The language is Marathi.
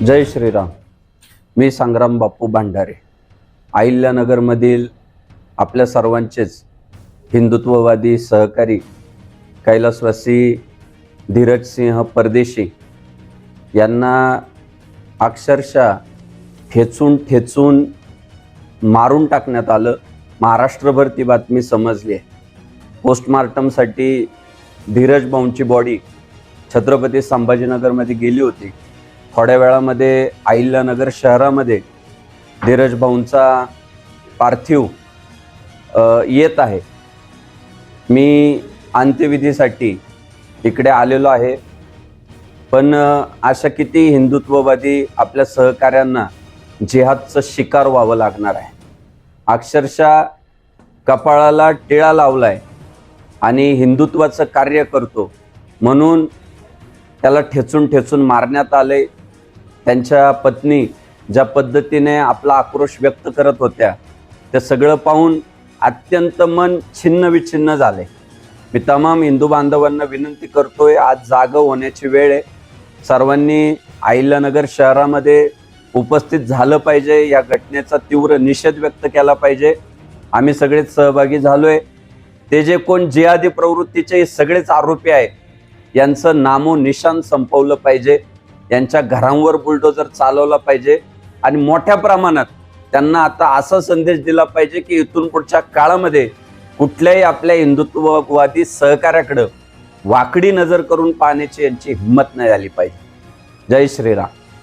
जय श्रीराम. मी संग्राम बापू भांडारे. अहिल्यानगरमधील आपल्या सर्वांचेच हिंदुत्ववादी सहकारी कैलासवासी धीरजसिंह परदेशी यांना अक्षरशः ठेचून मारून टाकण्यात आलं. महाराष्ट्रभर ती बातमी समजली आहे. पोस्टमार्टमसाठी धीरज भाऊंची बॉडी छत्रपती संभाजीनगरमध्ये गेली होती. थोड्या वेळामध्ये अहिल्यानगर शहरामध्ये धीरज भाऊंचा पार्थिव येत आहे. मी अंत्यविधीसाठी इकडे आलेलो आहे. पण अशा किती हिंदुत्ववादी आपल्या सहकाऱ्यांना जिहादचं शिकार व्हावं लागणार आहे. अक्षरशः कपाळाला टिळा लावलाय आणि हिंदुत्वाचं कार्य करतो म्हणून त्याला ठेचून मारण्यात आले. त्यांच्या पत्नी ज्या पद्धतीने आपला आक्रोश व्यक्त करत होत्या ते सगळं पाहून अत्यंत मन छिन्न झाले. मी तमाम हिंदू बांधवांना विनंती करतोय, आज जागं होण्याची वेळ आहे. सर्वांनी अहिल्यानगर शहरामध्ये उपस्थित झालं पाहिजे. या घटनेचा तीव्र निषेध व्यक्त केला पाहिजे. आम्ही सगळेच सहभागी झालोय. ते जे कोण जिहादी प्रवृत्तीचे सगळेच आरोपी आहेत यांचं नामो निशान संपवलं पाहिजे. यांच्या घरांवर बुलडोजर चालवला पाहिजे आणि मोठ्या प्रमाणात त्यांना आता असा संदेश दिला पाहिजे की इथून पुढच्या काळामध्ये कुठल्याही आपल्या हिंदुत्ववादी सहकार्याकडे वाकडी नजर करून पाहण्याची यांची हिंमत नाही झाली पाहिजे. जय श्रीराम.